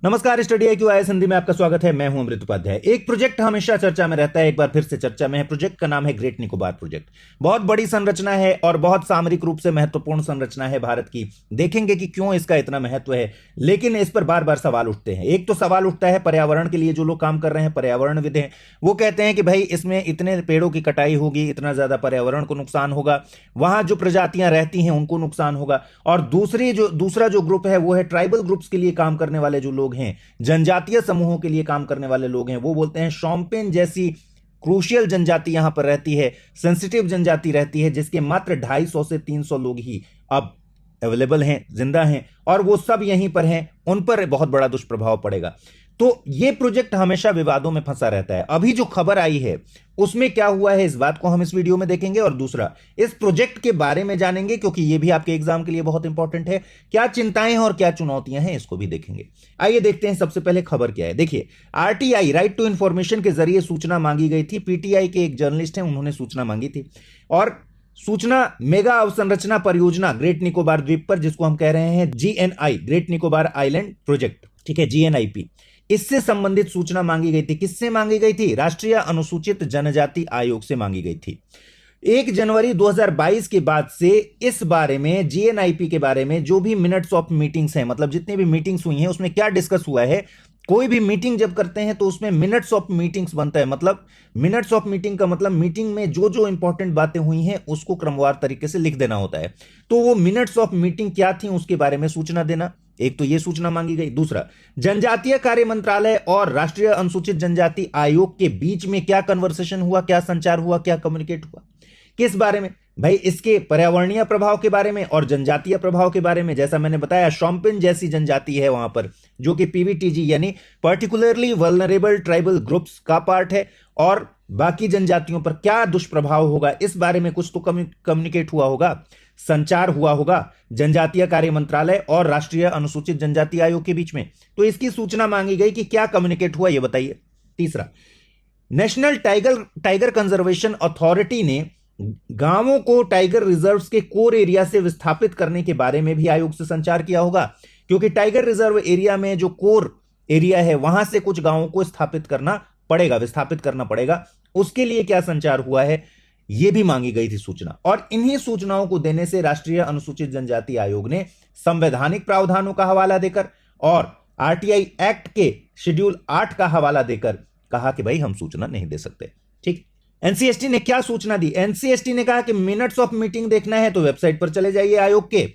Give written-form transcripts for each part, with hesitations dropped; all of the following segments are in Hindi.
नमस्कार, स्टडी IQ IAS हिंदी में आपका स्वागत है। मैं हूं अमृत उपाध्याय। एक प्रोजेक्ट हमेशा चर्चा में रहता है, एक बार फिर से चर्चा में है। प्रोजेक्ट का नाम है ग्रेट निकोबार प्रोजेक्ट। बहुत बड़ी संरचना है और बहुत सामरिक रूप से महत्वपूर्ण संरचना है भारत की। देखेंगे कि क्यों इसका इतना महत्व है, लेकिन इस पर बार बार सवाल उठते हैं। एक तो सवाल उठता है पर्यावरण के लिए, जो लोग काम कर रहे हैं पर्यावरणविद हैं, वो कहते हैं कि भाई इसमें इतने पेड़ों की कटाई होगी, इतना ज्यादा पर्यावरण को नुकसान होगा, वहां जो प्रजातियां रहती हैं उनको नुकसान होगा। और दूसरा जो ग्रुप है वो है ट्राइबल ग्रुप्स के लिए काम करने वाले जो लोग हैं, जनजातीय समूहों के लिए काम करने वाले लोग हैं, वो बोलते हैं शोम्पेन जैसी क्रूशियल जनजाति यहां पर रहती है, सेंसिटिव जनजाति रहती है, जिसके मात्र 250 से 300 लोग ही अब अवेलेबल हैं, जिंदा हैं, और वो सब यहीं पर हैं। उन पर बहुत बड़ा दुष्प्रभाव पड़ेगा। तो ये प्रोजेक्ट हमेशा विवादों में फंसा रहता है। अभी जो खबर आई है उसमें क्या हुआ है, इस बात को हम इस वीडियो में देखेंगे। और दूसरा, इस प्रोजेक्ट के बारे में जानेंगे, क्योंकि ये भी आपके एग्जाम के लिए बहुत इंपॉर्टेंट है। क्या चिंताएं हैं और क्या चुनौतियां हैं, इसको भी देखेंगे। आइए देखते हैं सबसे पहले खबर क्या है। देखिए, RTI राइट टू इंफॉर्मेशन के जरिए सूचना मांगी गई थी। PTI के एक जर्नलिस्ट हैं, उन्होंने सूचना मांगी थी। और सूचना मेगा अवसंरचना परियोजना ग्रेट निकोबार द्वीप पर, जिसको हम कह रहे हैं GNI, great Nicobar island project, ठीक है, GNIP, इससे संबंधित सूचना मांगी गई थी। किससे मांगी गई थी? राष्ट्रीय अनुसूचित जनजाति आयोग से मांगी गई थी। 1 जनवरी 2022 के बाद से इस बारे में, GNIP के बारे में जो भी मिनट्स ऑफ मीटिंग्स हैं, मतलब जितनी भी मीटिंग्स हुई हैं उसमें क्या डिस्कस हुआ है। कोई भी मीटिंग जब करते हैं तो उसमें मिनट्स ऑफ मीटिंग्स बनता है। मतलब मिनट्स ऑफ मीटिंग का मतलब मीटिंग में जो जो इंपॉर्टेंट बातें हुई हैं उसको क्रमवार तरीके से लिख देना होता है। तो वो मिनट्स ऑफ मीटिंग क्या थी उसके बारे में सूचना देना, एक तो ये सूचना मांगी गई। दूसरा, जनजातीय कार्य मंत्रालय और राष्ट्रीय अनुसूचित जनजाति आयोग के बीच में क्या कन्वर्सेशन हुआ, क्या संचार हुआ, क्या कम्युनिकेट हुआ, किस बारे में? भाई इसके पर्यावरणीय प्रभाव के बारे में और जनजातीय प्रभाव के बारे में। जैसा मैंने बताया, शोम्पेन जैसी जनजाति है वहां पर, जो कि PVTG यानी पर्टिकुलरली वल्नरेबल ट्राइबल ग्रुप्स का पार्ट है, और बाकी जनजातियों पर क्या दुष्प्रभाव होगा, इस बारे में कुछ तो कम्युनिकेट हुआ होगा, संचार हुआ होगा जनजातीय कार्य मंत्रालय और राष्ट्रीय अनुसूचित जनजाति आयोग के बीच में। तो इसकी सूचना मांगी गई कि क्या कम्युनिकेट हुआ, यह बताइए। तीसरा, नेशनल टाइगर कंजर्वेशन अथॉरिटी ने गांवों को टाइगर रिजर्व्स के कोर एरिया से विस्थापित करने के बारे में भी आयोग से संचार किया होगा, क्योंकि टाइगर रिजर्व एरिया में जो कोर एरिया है वहां से कुछ गांवों को विस्थापित करना पड़ेगा। उसके लिए क्या संचार हुआ है, यह भी मांगी गई थी सूचना। और इन्हीं सूचनाओं को देने से राष्ट्रीय अनुसूचित जनजाति आयोग ने संवैधानिक प्रावधानों का हवाला देकर और RTI एक्ट के शेड्यूल 8 का हवाला देकर कहा कि भाई हम सूचना नहीं दे सकते। ठीक। NCST ने क्या सूचना दी? NCST ने कहा कि मिनट्स ऑफ मीटिंग देखना है तो वेबसाइट पर चले जाइए आयोग के।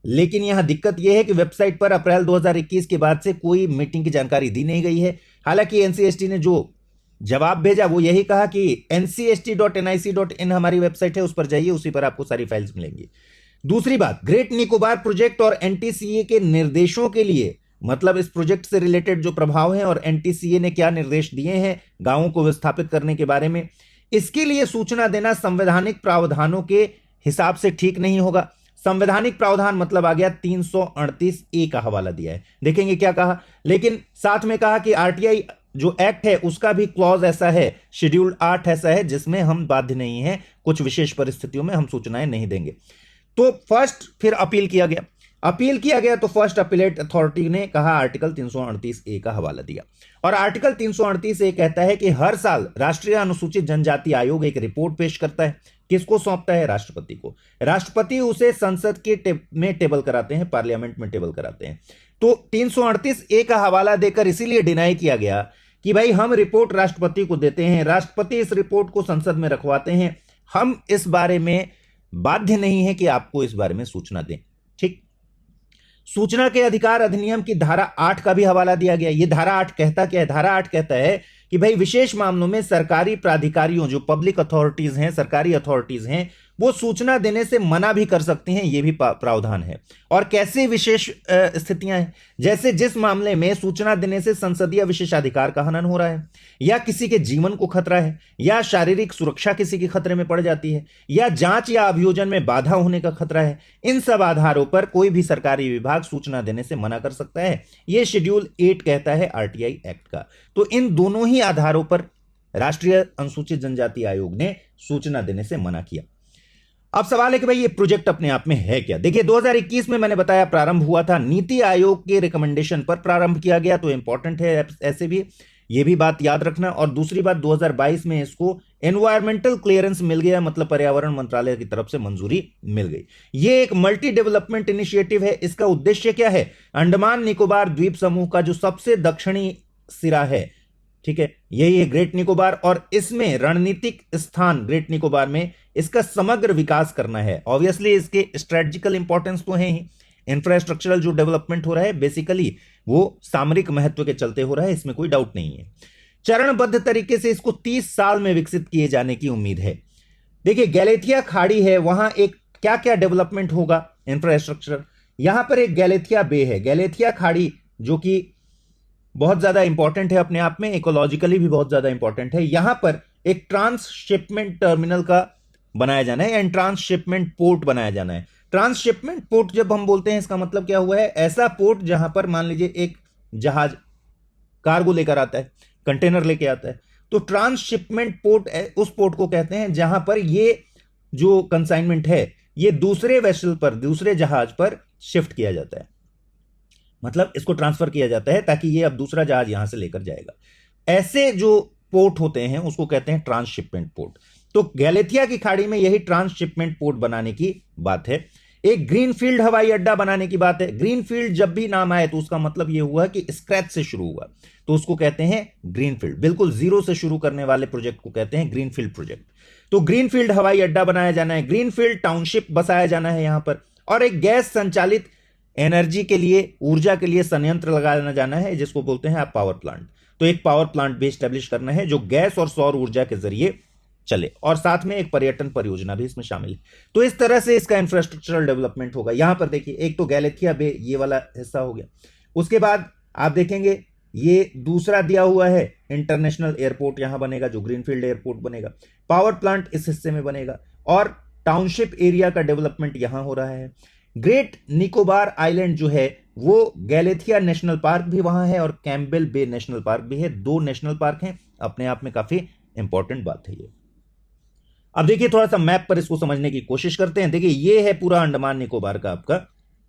लेकिन यहां दिक्कत यह है कि वेबसाइट पर अप्रैल 2021 के बाद से कोई मीटिंग की जानकारी दी नहीं गई है। हालांकि NCST ने जो जवाब भेजा वो यही कहा कि ncst.nic.in हमारी वेबसाइट है, उस पर जाइए, उसी पर आपको सारी फाइल्स मिलेंगी। दूसरी बात, ग्रेट निकोबार प्रोजेक्ट और NTCA के निर्देशों के लिए, मतलब इस प्रोजेक्ट से रिलेटेड जो प्रभाव है और NTCA ने क्या निर्देश दिए हैं गांवों को विस्थापित करने के बारे में, इसके लिए सूचना देना संवैधानिक प्रावधानों के हिसाब से ठीक नहीं होगा। संवैधानिक प्रावधान मतलब आ गया 338A का हवाला दिया है, देखेंगे क्या कहा। लेकिन साथ में कहा कि RTI जो एक्ट है उसका भी क्लॉज ऐसा है, शेड्यूल 8 ऐसा है, जिसमें हम बाध्य नहीं है, कुछ विशेष परिस्थितियों में हम सूचनाएं नहीं देंगे। तो फिर अपील किया गया तो फर्स्ट अपीलेट अथॉरिटी ने कहा, आर्टिकल 338A का हवाला दिया। और आर्टिकल 338A कहता है कि हर साल राष्ट्रीय अनुसूचित जनजाति आयोग एक रिपोर्ट पेश करता है। किसको सौंपता है? राष्ट्रपति को। राष्ट्रपति उसे संसद के में टेबल कराते हैं, पार्लियामेंट में टेबल कराते हैं। तो 338A का हवाला देकर इसीलिए डिनाई किया गया कि भाई हम रिपोर्ट राष्ट्रपति को देते हैं, राष्ट्रपति इस रिपोर्ट को संसद में रखवाते हैं, हम इस बारे में बाध्य नहीं है कि आपको इस बारे में सूचना दें। ठीक। सूचना के अधिकार अधिनियम की धारा 8 का भी हवाला दिया गया। यह धारा 8 कहता क्या है? धारा 8 कहता है कि भाई विशेष मामलों में सरकारी प्राधिकारियों, जो पब्लिक अथॉरिटीज हैं, सरकारी अथॉरिटीज हैं, वो सूचना देने से मना भी कर सकती हैं, यह भी प्रावधान है। और कैसे विशेष स्थितियां हैं? जैसे जिस मामले में सूचना देने से संसदीय विशेषाधिकार का हनन हो रहा है, या किसी के जीवन को खतरा है, या शारीरिक सुरक्षा किसी के खतरे में पड़ जाती है, या जांच या अभियोजन में बाधा होने का खतरा है, इन सब आधारों पर कोई भी सरकारी विभाग सूचना देने से मना कर सकता है। यह शेड्यूल 8 कहता है RTI एक्ट का। तो इन दोनों ही आधारों पर राष्ट्रीय अनुसूचित जनजाति आयोग ने सूचना देने से मना किया। अब सवाल है कि भाई ये प्रोजेक्ट अपने आप में है क्या। देखिए 2021 में मैंने बताया प्रारंभ हुआ था, नीति आयोग के रिकमेंडेशन पर प्रारंभ किया गया, तो इंपॉर्टेंट है ऐसे भी, ये भी बात याद रखना। और दूसरी बात 2022 में इसको एनवायरमेंटल क्लियरेंस मिल गया, मतलब पर्यावरण मंत्रालय की तरफ से मंजूरी मिल गई। ये एक मल्टी डेवलपमेंट इनिशिएटिव है। इसका उद्देश्य क्या है, अंडमान निकोबार द्वीप समूह का जो सबसे दक्षिणी सिरा है, ठीक है, यही है ग्रेट निकोबार, और इसमें रणनीतिक स्थान ग्रेट निकोबार में इसका समग्र विकास करना है। ऑब्वियसली इसके स्ट्रेटेजिकल इंपॉर्टेंस तो है ही, इंफ्रास्ट्रक्चरल जो डेवलपमेंट हो रहा है बेसिकली वो सामरिक महत्व के चलते हो रहा है, इसमें कोई डाउट नहीं है। चरणबद्ध तरीके से इसको 30 साल में विकसित किए जाने की उम्मीद है। देखिए गैलेथिया खाड़ी है, वहां एक क्या क्या डेवलपमेंट होगा इंफ्रास्ट्रक्चर, यहां पर एक गैलेथिया बे है, गैलेथिया खाड़ी जो कि बहुत ज्यादा इंपॉर्टेंट है अपने आप में, इकोलॉजिकली भी बहुत ज्यादा इंपॉर्टेंट है। यहां पर एक ट्रांसशिपमेंट टर्मिनल का बनाया जाना है एंड ट्रांसशिपमेंट पोर्ट बनाया जाना है। ट्रांसशिपमेंट पोर्ट जब हम बोलते हैं इसका मतलब क्या हुआ है, ऐसा पोर्ट जहां पर मान लीजिए एक जहाज कार्गो लेकर आता है, कंटेनर लेके आता है, तो ट्रांसशिपमेंट पोर्ट उस पोर्ट को कहते हैं जहां पर ये जो कंसाइनमेंट है ये दूसरे वेसल पर, दूसरे जहाज पर शिफ्ट किया जाता है, मतलब इसको ट्रांसफर किया जाता है ताकि ये अब दूसरा जहाज यहां से लेकर जाएगा। ऐसे जो पोर्ट होते हैं उसको कहते हैं ट्रांसशिपमेंट पोर्ट। तो गैलेथिया की खाड़ी में यही ट्रांसशिपमेंट पोर्ट बनाने की बात है। एक ग्रीनफील्ड हवाई अड्डा बनाने की बात है। ग्रीनफील्ड जब भी नाम आए तो उसका मतलब यह हुआ कि स्क्रैच से शुरू हुआ, तो उसको कहते हैं ग्रीनफील्ड। बिल्कुल जीरो से शुरू करने वाले प्रोजेक्ट को कहते हैं ग्रीनफील्ड प्रोजेक्ट। तो ग्रीनफील्ड हवाई अड्डा बनाया जाना है, ग्रीनफील्ड टाउनशिप बसाया जाना है यहां पर, और एक गैस संचालित एनर्जी के लिए, ऊर्जा के लिए संयंत्र लगाना जाना है जिसको बोलते हैं आप पावर प्लांट। तो एक पावर प्लांट भी स्टैब्लिश करना है जो गैस और सौर ऊर्जा के जरिए चले, और साथ में एक पर्यटन परियोजना भी इसमें शामिल है। तो इस तरह से इसका इंफ्रास्ट्रक्चरल डेवलपमेंट होगा। यहां पर देखिए एक तो गैलेथिया बे ये वाला हिस्सा हो गया, उसके बाद आप देखेंगे ये दूसरा दिया हुआ है इंटरनेशनल एयरपोर्ट यहां बनेगा जो ग्रीनफील्ड एयरपोर्ट बनेगा, पावर प्लांट इस हिस्से में बनेगा, और टाउनशिप एरिया का डेवलपमेंट यहां हो रहा है। ग्रेट निकोबार आइलैंड जो है वो गैलेथिया नेशनल पार्क भी वहां है और कैम्पबेल बे नेशनल पार्क भी है, दो नेशनल पार्क हैं, अपने आप में काफी इंपॉर्टेंट बात है ये। अब देखिए थोड़ा सा मैप पर इसको समझने की कोशिश करते हैं। देखिए ये है पूरा अंडमान निकोबार का आपका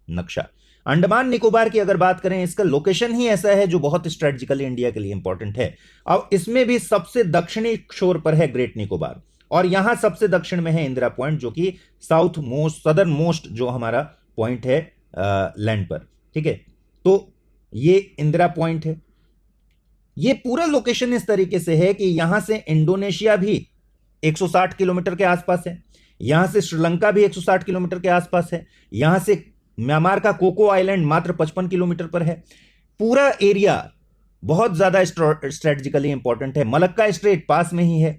नक्शा। अंडमान निकोबार की अगर बात करें, इसका लोकेशन ही ऐसा है जो बहुत स्ट्रेटेजिकली इंडिया के लिए इंपॉर्टेंट है। अब इसमें भी सबसे दक्षिणी छोर पर है ग्रेट निकोबार, और यहां सबसे दक्षिण में है इंदिरा पॉइंट जो कि साउथ मोस्ट, सदर्न मोस्ट जो हमारा पॉइंट है लैंड पर, ठीक है। तो ये इंदिरा पॉइंट है। ये पूरा लोकेशन इस तरीके से है कि यहां से इंडोनेशिया भी 160 किलोमीटर के आसपास है, यहां से श्रीलंका भी 160 किलोमीटर के आसपास है, यहां से म्यांमार का कोको आइलैंड मात्र 55 किलोमीटर पर है। पूरा एरिया बहुत ज्यादा स्ट्रेटेजिकली इंपॉर्टेंट है। मलक्का स्ट्रेट पास में ही है।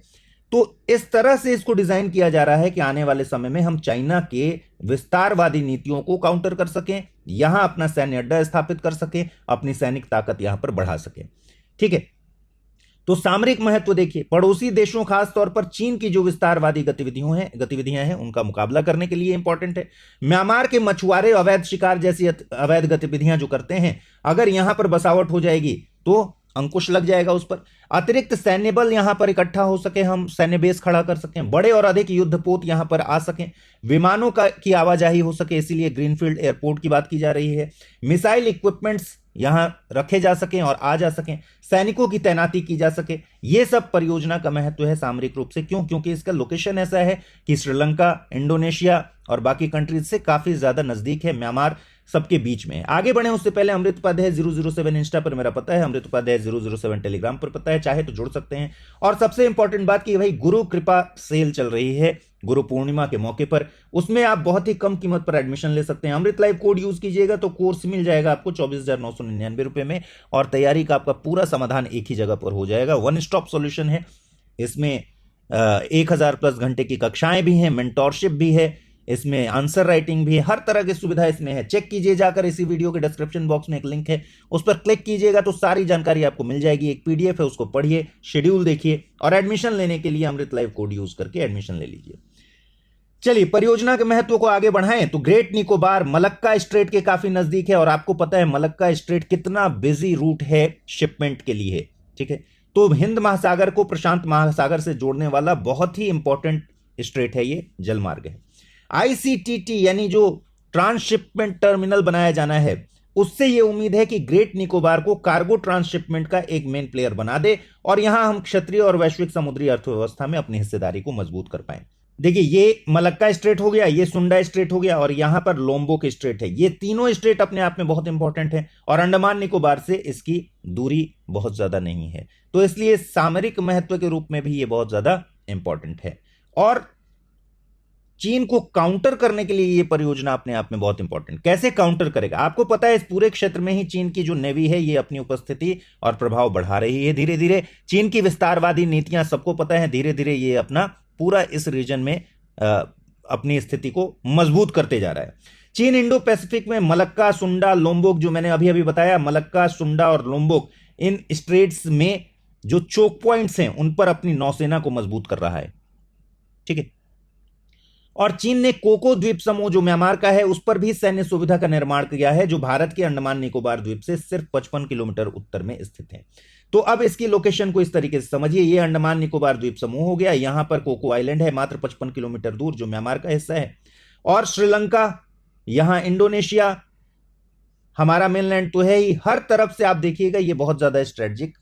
तो इस तरह से इसको डिजाइन किया जा रहा है कि आने वाले समय में हम चाइना के विस्तारवादी नीतियों को काउंटर कर सकें, यहां अपना सैन्य अड्डा स्थापित कर सकें, अपनी सैनिक ताकत यहां पर बढ़ा सकें, ठीक है। तो सामरिक महत्व देखिए, पड़ोसी देशों खासतौर पर चीन की जो विस्तारवादी गतिविधियां हैं उनका मुकाबला करने के लिए इंपॉर्टेंट है। म्यांमार के मछुआरे अवैध शिकार जैसी अवैध गतिविधियां जो करते हैं, अगर यहां पर बसावट हो जाएगी तो अंकुश लग जाएगा उस पर। अतिरिक्त सैन्य बल यहां पर इकट्ठा हो सके, हम सैन्य बेस खड़ा कर सकें, बड़े और अधिक युद्धपोत यहां पर आ सकें, विमानों की आवाजाही हो सके, इसीलिए ग्रीनफील्ड एयरपोर्ट की बात की जा रही है। मिसाइल इक्विपमेंट्स यहां रखे जा सकें और आ जा सकें, सैनिकों की तैनाती की जा सके। यह सब परियोजना का महत्व है सामरिक रूप से। क्यों? क्योंकि इसका लोकेशन ऐसा है कि श्रीलंका, इंडोनेशिया और बाकी कंट्रीज से काफी ज्यादा नजदीक है, म्यांमार सबके बीच में। आगे बढ़े उससे पहले अमृत उपाध्याय 007 इंस्टा पर मेरा पता है, अमृत उपाध्याय 007 टेलीग्राम पर पता है, चाहे तो जुड़ सकते हैं। और सबसे इंपॉर्टेंट बात कि भाई गुरु कृपा सेल चल रही है गुरु पूर्णिमा के मौके पर, उसमें आप बहुत ही कम कीमत पर एडमिशन ले सकते हैं। अमृत लाइव कोड यूज कीजिएगा तो कोर्स मिल जाएगा आपको 24,999 रुपए में, और तैयारी का आपका पूरा समाधान एक ही जगह पर हो जाएगा। वन स्टॉप सॉल्यूशन है। इसमें 1000 प्लस घंटे की कक्षाएं भी हैं, मेंटोरशिप भी है, इसमें आंसर राइटिंग भी है, हर तरह की सुविधा इसमें है। चेक कीजिए जाकर, इसी वीडियो के डिस्क्रिप्शन बॉक्स में एक लिंक है, उस पर क्लिक कीजिएगा तो सारी जानकारी आपको मिल जाएगी। एक पीडीएफ है, उसको पढ़िए, शेड्यूल देखिए, और एडमिशन लेने के लिए अमृत लाइव कोड यूज करके एडमिशन ले लीजिए। चलिए परियोजना के महत्व को आगे बढ़ाएं तो ग्रेट निकोबार मलक्का स्ट्रेट के काफी नजदीक है, और आपको पता है मलक्का स्ट्रेट कितना बिजी रूट है शिपमेंट के लिए, ठीक है। तो हिंद महासागर को प्रशांत महासागर से जोड़ने वाला बहुत ही इंपॉर्टेंट स्ट्रेट है, ये जलमार्ग है। आईसीटीटी यानी जो ट्रांसशिपमेंट टर्मिनल बनाया जाना है, उससे यह उम्मीद है कि ग्रेट निकोबार को कार्गो ट्रांसशिपमेंट का एक मेन प्लेयर बना दे और यहां हम क्षेत्रीय और वैश्विक समुद्री अर्थव्यवस्था में अपनी हिस्सेदारी को मजबूत कर पाएं। देखिए, ये मलक्का स्ट्रेट हो गया, ये सुंडा स्ट्रेट हो गया और यहां पर लोम्बोक स्ट्रेट है। ये तीनों स्ट्रेट अपने आप में बहुत इंपॉर्टेंट है और अंडमान निकोबार से इसकी दूरी बहुत ज्यादा नहीं है, तो इसलिए सामरिक महत्व के रूप में भी ये बहुत ज्यादा इंपॉर्टेंट है। और चीन को काउंटर करने के लिए ये परियोजना अपने आप में बहुत इंपॉर्टेंट। कैसे काउंटर करेगा? आपको पता है इस पूरे क्षेत्र में ही चीन की जो नेवी है ये अपनी उपस्थिति और प्रभाव बढ़ा रही है धीरे धीरे। चीन की विस्तारवादी नीतियां सबको पता है, धीरे धीरे ये अपना पूरा इस रीजन में अपनी स्थिति को मजबूत करते जा रहा है। चीन इंडो पैसिफिक में मलक्का, सुंडा, लोम्बोक, जो मैंने अभी बताया, मलक्का, सुंडा और लोम्बोक, इन स्ट्रेट्स में जो चोक पॉइंट्स हैं उन पर अपनी नौसेना को मजबूत कर रहा है। ठीक है। और चीन ने कोको द्वीप समूह जो म्यांमार का है उस पर भी सैन्य सुविधा का निर्माण किया है, जो भारत के अंडमान निकोबार द्वीप से सिर्फ 55 किलोमीटर उत्तर में स्थित है। तो अब इसकी लोकेशन को इस तरीके से समझिए, ये अंडमान निकोबार द्वीप समूह हो गया, यहां पर कोको आइलैंड है मात्र 55 किलोमीटर दूर, जो म्यांमार का हिस्सा है, और श्रीलंका, यहां इंडोनेशिया, हमारा मेनलैंड तो है ही। हर तरफ से आप देखिएगा ये बहुत ज्यादा स्ट्रेटेजिक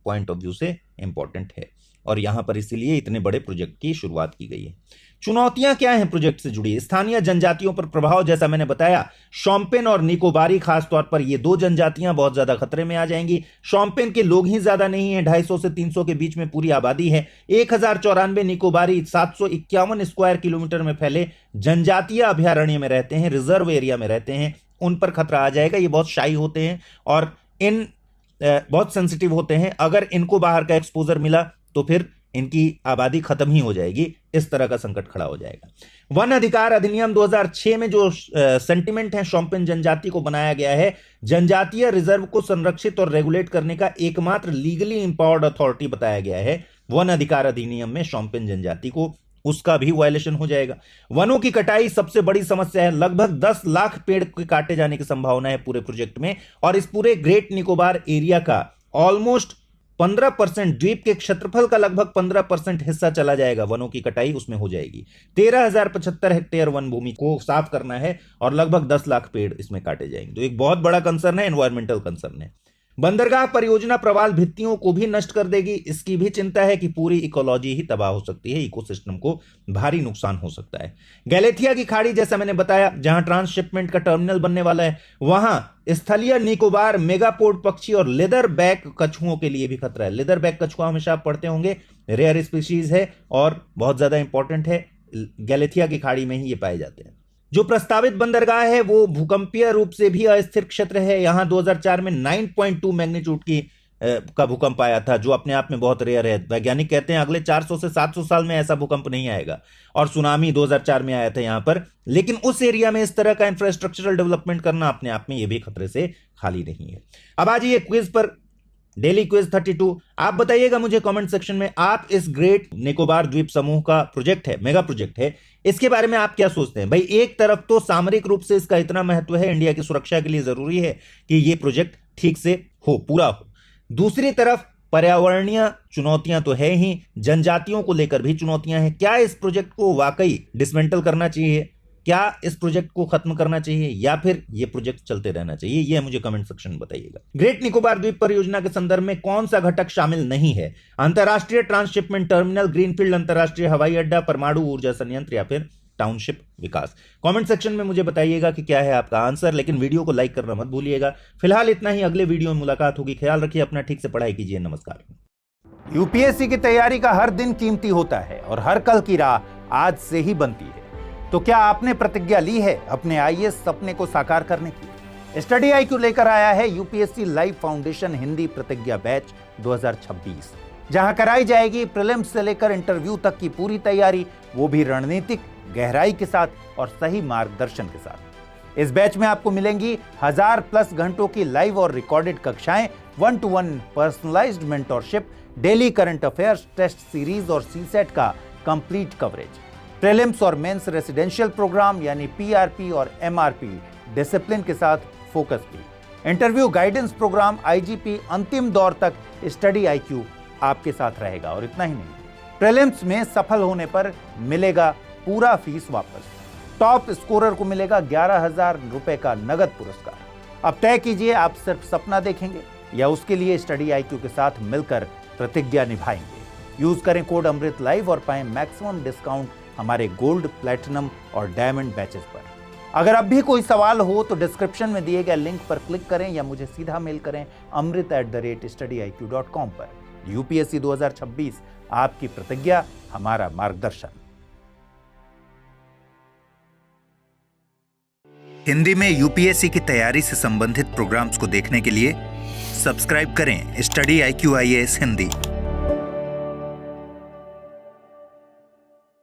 पॉइंट ऑफ व्यू से इंपॉर्टेंट है और यहां पर इसीलिए इतने बड़े प्रोजेक्ट की शुरुआत की गई है। चुनौतियां क्या हैं प्रोजेक्ट से जुड़ी? स्थानीय जनजातियों पर प्रभाव, जैसा मैंने बताया, शोम्पेन और निकोबारी खासतौर पर ये दो जनजातियां बहुत ज्यादा खतरे में आ जाएंगी। शोम्पेन के लोग ही ज्यादा नहीं है, 250 से 300 के बीच में पूरी आबादी है। 1094 निकोबारी 751 स्क्वायर किलोमीटर में फैले जनजातीय अभयारण्य में रहते हैं, रिजर्व एरिया में रहते हैं, उन पर खतरा आ जाएगा। ये बहुत शाई होते हैं और इन बहुत सेंसिटिव होते हैं। अगर इनको बाहर का एक्सपोजर मिला तो फिर इनकी आबादी खत्म ही हो जाएगी, इस तरह का संकट खड़ा हो जाएगा। वन अधिकार अधिनियम 2006 में जो सेंटिमेंट है शोम्पेन जनजाति को बनाया गया है, जनजातीय रिजर्व को संरक्षित और रेगुलेट करने का एकमात्र लीगली इंपावर्ड अथॉरिटी बताया गया है वन अधिकार अधिनियम में शोम्पेन जनजाति को, उसका भी वायलेशन हो जाएगा। वनों की कटाई सबसे बड़ी समस्या है, लगभग 10 लाख पेड़ के काटे जाने की संभावना है पूरे प्रोजेक्ट में, और इस पूरे ग्रेट निकोबार एरिया का ऑलमोस्ट 15%, द्वीप के क्षेत्रफल का लगभग 15% हिस्सा चला जाएगा, वनों की कटाई उसमें हो जाएगी। 13,075 हेक्टेयर वन भूमि को साफ करना है और लगभग 10 लाख पेड़ इसमें काटे जाएंगे। तो एक बहुत बड़ा कंसर्न है, एनवायरमेंटल कंसर्न है। बंदरगाह परियोजना प्रवाल भित्तियों को भी नष्ट कर देगी, इसकी भी चिंता है कि पूरी इकोलॉजी ही तबाह हो सकती है, इकोसिस्टम को भारी नुकसान हो सकता है। गैलेथिया की खाड़ी, जैसा मैंने बताया, जहां ट्रांसशिपमेंट का टर्मिनल बनने वाला है, वहां स्थलीय निकोबार, मेगापोड पक्षी और लेदर बैक कछुओं के लिए भी खतरा है। लेदर बैक कछुआ हमेशा आप पढ़ते होंगे, रेयर स्पीशीज है और बहुत ज्यादा इंपॉर्टेंट है, गैलेथिया की खाड़ी में ही ये पाए जाते हैं। जो प्रस्तावित बंदरगाह है वो भूकंपीय रूप से भी अस्थिर क्षेत्र है। यहां 2004 में 9.2 मैग्नीट्यूड की का भूकंप आया था, जो अपने आप में बहुत रेयर है। वैज्ञानिक कहते हैं अगले 400 से 700 साल में ऐसा भूकंप नहीं आएगा। और सुनामी 2004 में आया था यहां पर, लेकिन उस एरिया में इस तरह का इंफ्रास्ट्रक्चरल डेवलपमेंट करना अपने आप में ये भी खतरे से खाली नहीं है। अब आ जाइए क्विज पर, डेली क्विज 32। आप बताइएगा मुझे कमेंट सेक्शन में, आप इस ग्रेट निकोबार द्वीप समूह का प्रोजेक्ट है, मेगा प्रोजेक्ट है, इसके बारे में आप क्या सोचते हैं? भाई, एक तरफ तो सामरिक रूप से इसका इतना महत्व है, इंडिया की सुरक्षा के लिए जरूरी है कि यह प्रोजेक्ट ठीक से हो, पूरा हो। दूसरी तरफ पर्यावरणीय चुनौतियां तो है ही, जनजातियों को लेकर भी चुनौतियां हैं। क्या इस प्रोजेक्ट को वाकई डिसमेंटल करना चाहिए? क्या इस प्रोजेक्ट को खत्म करना चाहिए या फिर यह प्रोजेक्ट चलते रहना चाहिए? यह मुझे कमेंट सेक्शन में बताइएगा। ग्रेट निकोबार द्वीप परियोजना के संदर्भ में कौन सा घटक शामिल नहीं है? अंतरराष्ट्रीय ट्रांसशिपमेंट टर्मिनल, ग्रीनफील्ड अंतरराष्ट्रीय हवाई अड्डा, परमाणु ऊर्जा संयंत्र या फिर टाउनशिप विकास? कमेंट सेक्शन में मुझे बताइएगा कि क्या है आपका आंसर, लेकिन वीडियो को लाइक करना मत भूलिएगा। फिलहाल इतना ही, अगले वीडियो में मुलाकात होगी। ख्याल रखिए अपना, ठीक से पढ़ाई कीजिए। नमस्कार। यूपीएससी की तैयारी का हर दिन कीमती होता है और हर कल की राह आज से ही बनती है। तो क्या आपने प्रतिज्ञा ली है अपने आईएएस सपने को साकार करने की? स्टडी IQ लेकर आया है यूपीएससी लाइव फाउंडेशन हिंदी प्रतिज्ञा बैच 2026, जहां कराई जाएगी प्रीलिम्स से लेकर इंटरव्यू तक की पूरी तैयारी, वो भी रणनीतिक गहराई के साथ और सही मार्गदर्शन के साथ। इस बैच में आपको मिलेंगी 1000+ घंटों की लाइव और रिकॉर्डेड कक्षाएं, 1-to-1 personalised mentorship, daily current affairs, test series और सीसेट का कंप्लीट कवरेज, प्रीलिम्स और मेंस रेसिडेंशियल प्रोग्राम यानी PRP और MRP डिसिप्लिन के साथ फोकस भी, इंटरव्यू गाइडेंस प्रोग्राम, IGP, अंतिम दौर तक स्टडी IQ आपके साथ रहेगा। और इतना ही नहीं, प्रीलिम्स में सफल होने पर मिलेगा पूरा फीस वापस। टॉप स्कोरर को मिलेगा 11,000 रुपए का नगद पुरस्कार। अब तय कीजिए, आप सिर्फ सपना देखेंगे या उसके लिए स्टडी IQ के साथ मिलकर प्रतिज्ञा निभाएंगे। यूज करें कोड अमृत लाइव और पाएं मैक्सिमम डिस्काउंट हमारे गोल्ड, प्लैटिनम और डायमंड बैचेस पर। अगर अब भी कोई सवाल हो तो डिस्क्रिप्शन में दिए गए लिंक पर क्लिक करें या मुझे सीधा मेल करें amrit@studyiq.com पर। UPSC 2026, आपकी प्रतिज्ञा हमारा मार्गदर्शन। हिंदी में UPSC की तैयारी से संबंधित प्रोग्राम्स को देखने के लिए सब्सक्राइब करें स्टडी IQ IAS हिंदी।